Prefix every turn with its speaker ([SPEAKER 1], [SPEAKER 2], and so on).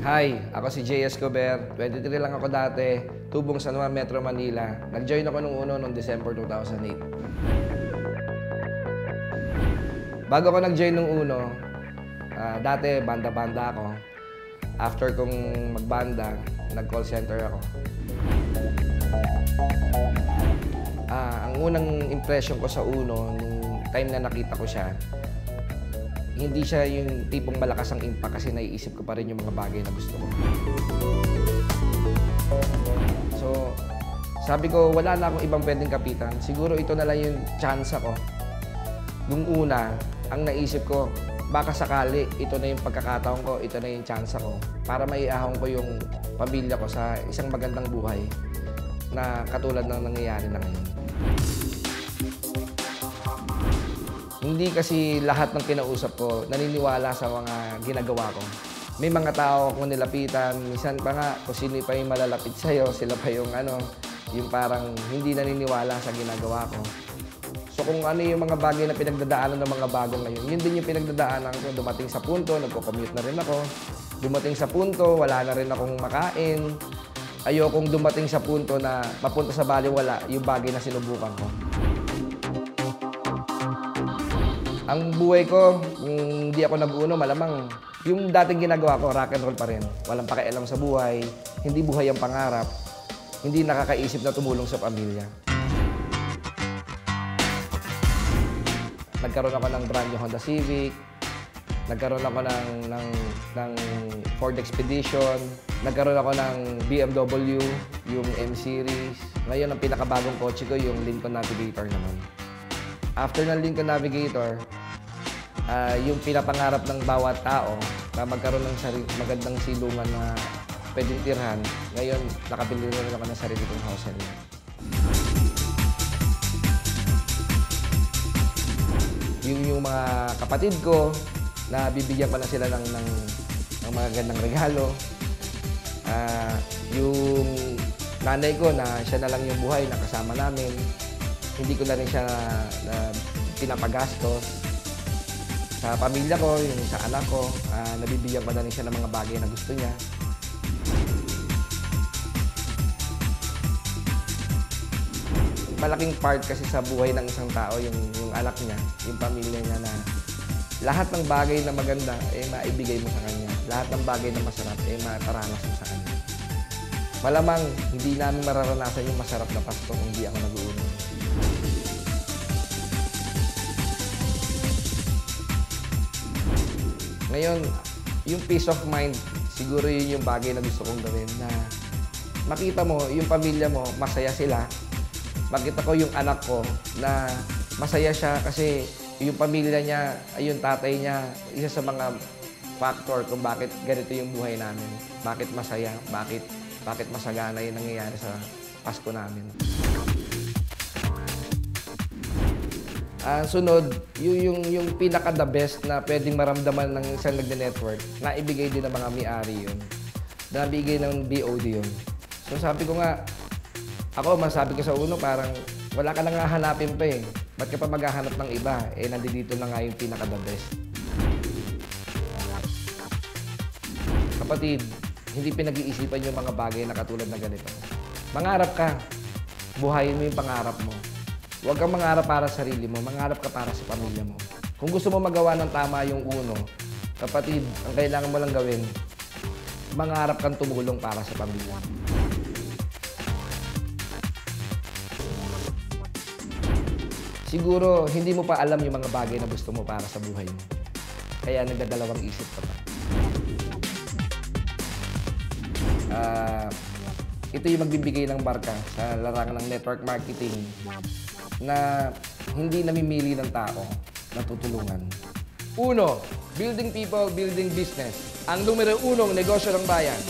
[SPEAKER 1] Hi, ako si Jay Escobar. 23 lang ako dati, tubong San Juan, Metro Manila. Nag-join ako nung noong December 2008. Bago ako nag-join nung dati banda-banda ako. After kong magbanda, nag-call center ako. Ang unang impression ko sa nung time na nakita ko siya, hindi siya yung tipong malakas ang impact kasi naiisip ko pa rin yung mga bagay na gusto ko. So, sabi ko, wala na akong ibang pwedeng kapitan. Siguro ito na lang yung chance ko. Nung una, ang naisip ko, baka sakali, ito na yung pagkakataon ko, ito na yung chance ko para maiahon ko yung pamilya ko sa isang magandang buhay na katulad ng nangyayari na ngayon. Hindi kasi lahat ng kinausap ko naniniwala sa mga ginagawa ko. May mga tao akong nilapitan, minsan pa nga kung sino pa yung malalapit sa'yo, sila pa yung yung parang hindi naniniwala sa ginagawa ko. So kung ano yung mga bagay na pinagdadaanan ng mga bago ngayon, yun din yung pinagdadaanan ko. Dumating sa punto, nagko-commute na rin ako. Dumating sa punto, wala na rin akong makain. Ayokong dumating sa punto na mapunta sa baliwala yung bagay na sinubukan ko. Ang buhay ko, kung hindi ako nag-uno, malamang yung dating ginagawa ko, rock and roll pa rin. Walang pakialam sa buhay, hindi buhay ang pangarap, hindi nakakaisip na tumulong sa pamilya. Nagkaroon ako ng brand new Honda Civic, nagkaroon ako ng Ford Expedition, nagkaroon ako ng BMW, yung M-Series. Ngayon, ang pinakabagong kotse ko, yung Lincoln Navigator naman. After ng Lincoln Navigator, yung pinapangarap ng bawat tao na magkaroon ng magandang silungan na pwedeng tirhan, ngayon nakabili rin ako ng sarili kong house. Yung mga kapatid ko, na bibigyan pa na sila ng mga gandang regalo. Yung nanay ko na siya na lang yung buhay na kasama namin. Hindi ko na rin siya pinapagastos. Sa pamilya ko, yung sa anak ko, nabibigyan ko na rin siya ng mga bagay na gusto niya. Malaking part kasi sa buhay ng isang tao, yung anak niya, yung pamilya niya na lahat ng bagay na maganda, maibigay mo sa kanya. Lahat ng bagay na masarap, mataranas mo sa kanya. Malamang, hindi namin mararanasan yung masarap na Pasko kung hindi ako nag-uuno. Ngayon, yung peace of mind, siguro yun yung bagay na gusto kong gawin na makita mo, yung pamilya mo, masaya sila. Makita ko yung anak ko na masaya siya kasi yung pamilya niya, yung tatay niya, isa sa mga factor kung bakit ganito yung buhay namin. Bakit masaya, bakit masagana yung nangyayari sa Pasko namin. Sunod, yung pinaka-the best na pwedeng maramdaman ng isang nagne-network, naibigay din ng mga may-ari yun. Nabigay ng BOD yun. So sabi ko nga, ako masabi ko sa parang wala ka nang hahanapin pa eh. Ba't ka pa maghahanap ng iba? Nandito na nga yung pinaka-the best. Kapatid, hindi pinag-iisipan yung mga bagay na katulad na ganito. Mangarap ka. Buhayin mo yung pangarap mo. Huwag kang mangarap para sa sarili mo, mangarap ka para sa pamilya mo. Kung gusto mo magawa ng tama yung kapatid, ang kailangan mo lang gawin, mangarap kang tumulong para sa pamilya. Siguro, hindi mo pa alam yung mga bagay na gusto mo para sa buhay mo. Kaya nagdadalawang isip ka pa. Ito yung magbibigay ng marka sa larangan ng network marketing na hindi namimili ng tao na tutulungan. 1. Building people, building business. Ang numero 1 negosyo ng bayan.